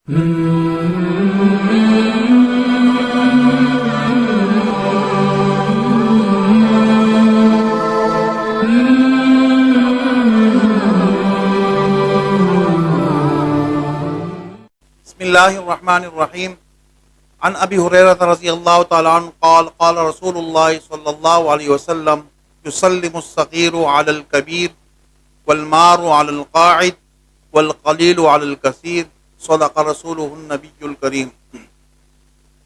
اللہ الرحمن الرحیم عن ابی ہریرہ رضی اللہ تعالی عنہ قال قال رسول اللہ صلی اللہ علیہ وسلم یسلم الصغیر علی الکبیر والمار علی القاعد والقلیل علی الکثیر صدق رسولہ النبی الکریم۔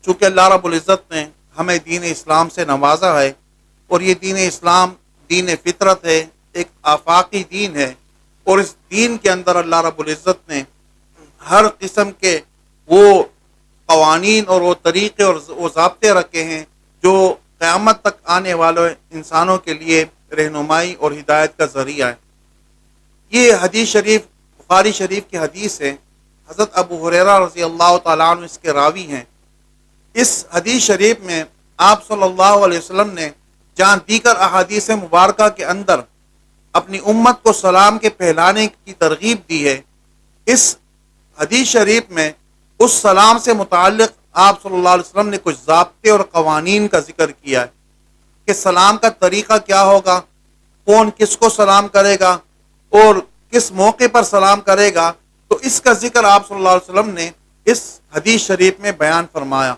چونکہ اللہ رب العزت نے ہمیں دین اسلام سے نوازا ہے اور یہ دین اسلام دین فطرت ہے، ایک آفاقی دین ہے، اور اس دین کے اندر اللہ رب العزت نے ہر قسم کے وہ قوانین اور وہ طریقے اور وہ ضابطے رکھے ہیں جو قیامت تک آنے والے انسانوں کے لیے رہنمائی اور ہدایت کا ذریعہ ہے۔ یہ حدیث شریف بخاری شریف کی حدیث ہے۔ حضرت ابو ہریرہ رضی اللہ تعالیٰ عنہ اس کے راوی ہیں۔ اس حدیث شریف میں آپ صلی اللہ علیہ وسلم نے جہاں دیگر احادیث مبارکہ کے اندر اپنی امت کو سلام کے پھیلانے کی ترغیب دی ہے، اس حدیث شریف میں اس سلام سے متعلق آپ صلی اللہ علیہ وسلم نے کچھ ضابطے اور قوانین کا ذکر کیا ہے کہ سلام کا طریقہ کیا ہوگا، کون کس کو سلام کرے گا اور کس موقع پر سلام کرے گا۔ تو اس کا ذکر آپ صلی اللہ علیہ وسلم نے اس حدیث شریف میں بیان فرمایا۔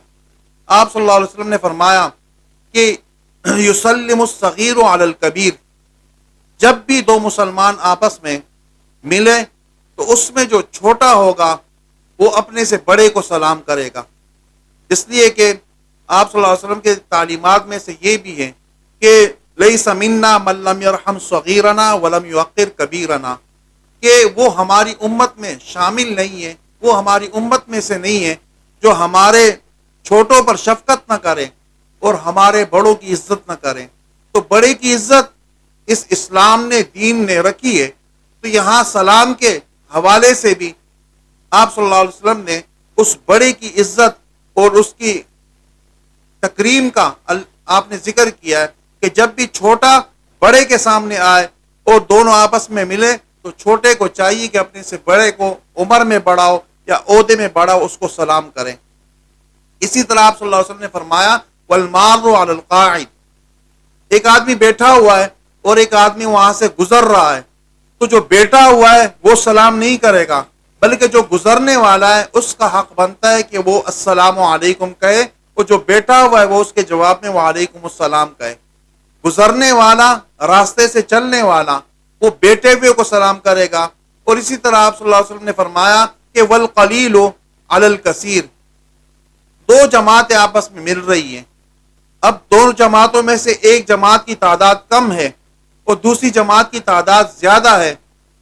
آپ صلی اللہ علیہ وسلم نے فرمایا کہ یسلم الصغیر علی الکبیر، جب بھی دو مسلمان آپس میں ملے تو اس میں جو چھوٹا ہوگا وہ اپنے سے بڑے کو سلام کرے گا، اس لیے کہ آپ صلی اللہ علیہ وسلم کے تعلیمات میں سے یہ بھی ہے کہ لیس منا من لم یرحم صغیرنا ولم یوقر کبیرنا، کہ وہ ہماری امت میں شامل نہیں ہے، وہ ہماری امت میں سے نہیں ہے جو ہمارے چھوٹوں پر شفقت نہ کرے اور ہمارے بڑوں کی عزت نہ کرے۔ تو بڑے کی عزت اس اسلام نے دین نے رکھی ہے، تو یہاں سلام کے حوالے سے بھی آپ صلی اللہ علیہ وسلم نے اس بڑے کی عزت اور اس کی تکریم کا آپ نے ذکر کیا ہے کہ جب بھی چھوٹا بڑے کے سامنے آئے اور دونوں آپس میں ملے تو چھوٹے کو چاہیے کہ اپنے سے بڑے کو عمر میں بڑا ہو یا عہدے میں بڑا ہو اس کو سلام کریں۔ اسی طرح آپ صلی اللہ علیہ وسلم نے فرمایا والمار علی القاعد، ایک آدمی بیٹھا ہوا ہے اور ایک آدمی وہاں سے گزر رہا ہے، تو جو بیٹھا ہوا ہے وہ سلام نہیں کرے گا، بلکہ جو گزرنے والا ہے اس کا حق بنتا ہے کہ وہ السلام علیکم کہے، اور جو بیٹھا ہوا ہے وہ اس کے جواب میں وعلیکم السلام کہے۔ گزرنے والا، راستے سے چلنے والا، وہ بیٹھے ہوئے کو سلام کرے گا۔ اور اسی طرح آپ صلی اللہ علیہ وسلم نے فرمایا کہ والقلیل علی الکثیر، دو جماعتیں آپس میں مل رہی ہیں، اب دونوں جماعتوں میں سے ایک جماعت کی تعداد کم ہے اور دوسری جماعت کی تعداد زیادہ ہے،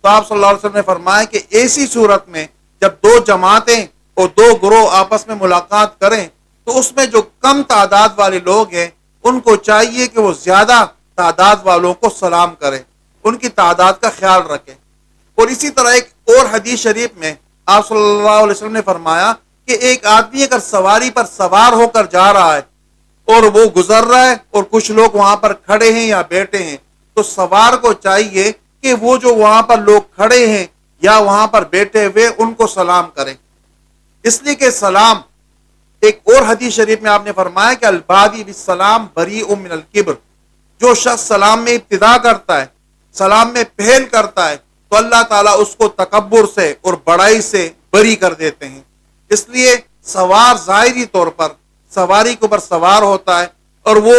تو آپ صلی اللہ علیہ وسلم نے فرمایا کہ ایسی صورت میں جب دو جماعتیں اور دو گروہ آپس میں ملاقات کریں تو اس میں جو کم تعداد والے لوگ ہیں ان کو چاہیے کہ وہ زیادہ تعداد والوں کو سلام کریں، ان کی تعداد کا خیال رکھیں۔ اور اسی طرح ایک اور حدیث شریف میں آپ صلی اللہ علیہ وسلم نے فرمایا کہ ایک آدمی اگر سواری پر سوار ہو کر جا رہا ہے اور وہ گزر رہا ہے اور کچھ لوگ وہاں پر کھڑے ہیں یا بیٹھے ہیں، تو سوار کو چاہیے کہ وہ جو وہاں پر لوگ کھڑے ہیں یا وہاں پر بیٹھے ہوئے ان کو سلام کریں، اس لیے کہ سلام ایک اور حدیث شریف میں آپ نے فرمایا کہ البادی بالسلام بریء من الکبر، جو شخص سلام میں ابتدا کرتا ہے، سلام میں پہل کرتا ہے، تو اللہ تعالیٰ اس کو تکبر سے اور بڑائی سے بری کر دیتے ہیں۔ اس لیے سوار ظاہری طور پر سواری کے اوپر سوار ہوتا ہے اور وہ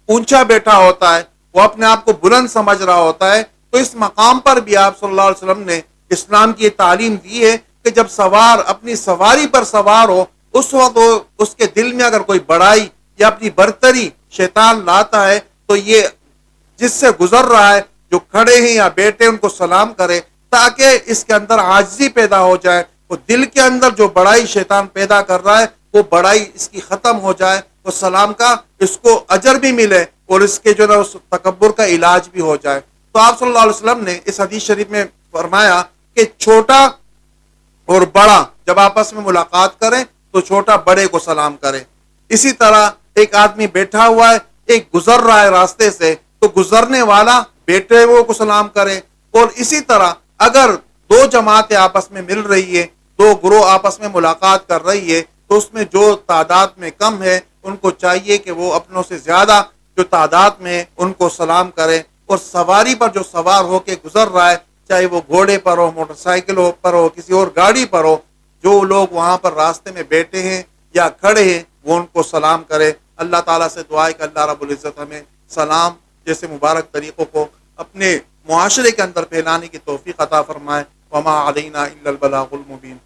اونچا بیٹھا ہوتا ہے، وہ اپنے آپ کو بلند سمجھ رہا ہوتا ہے، تو اس مقام پر بھی آپ صلی اللہ علیہ وسلم نے اسلام کی تعلیم دی ہے کہ جب سوار اپنی سواری پر سوار ہو اس وقت اس کے دل میں اگر کوئی بڑائی یا اپنی برتری شیطان لاتا ہے تو یہ جس سے گزر رہا ہے، جو کھڑے ہیں یا بیٹھے، ان کو سلام کرے، تاکہ اس کے اندر عاجزی پیدا ہو جائے، وہ دل کے اندر جو بڑائی شیطان پیدا کر رہا ہے وہ بڑائی اس کی ختم ہو جائے، وہ سلام کا اس کو اجر بھی ملے اور اس کے جو اس تکبر کا علاج بھی ہو جائے۔ تو آپ صلی اللہ علیہ وسلم نے اس حدیث شریف میں فرمایا کہ چھوٹا اور بڑا جب آپس میں ملاقات کریں تو چھوٹا بڑے کو سلام کرے۔ اسی طرح ایک آدمی بیٹھا ہوا ہے، ایک گزر رہا ہے راستے سے، تو گزرنے والا بیٹھے ہوئے کو سلام کرے۔ اور اسی طرح اگر دو جماعتیں آپس میں مل رہی ہے دو گروہ آپس میں ملاقات کر رہی ہے تو اس میں جو تعداد میں کم ہے ان کو چاہیے کہ وہ اپنوں سے زیادہ جو تعداد میں ان کو سلام کرے، اور سواری پر جو سوار ہو کے گزر رہا ہے، چاہے وہ گھوڑے پر ہو، موٹر سائیکل پر ہو، کسی اور گاڑی پر ہو، جو لوگ وہاں پر راستے میں بیٹھے ہیں یا کھڑے ہیں وہ ان کو سلام کرے۔ اللہ تعالیٰ سے دعا ہے کہ اللہ رب العزت ہمیں سلام جیسے مبارک طریقوں کو اپنے معاشرے کے اندر پھیلانے کی توفیق عطا فرمائے۔ وما علینا الا البلاغ المبین۔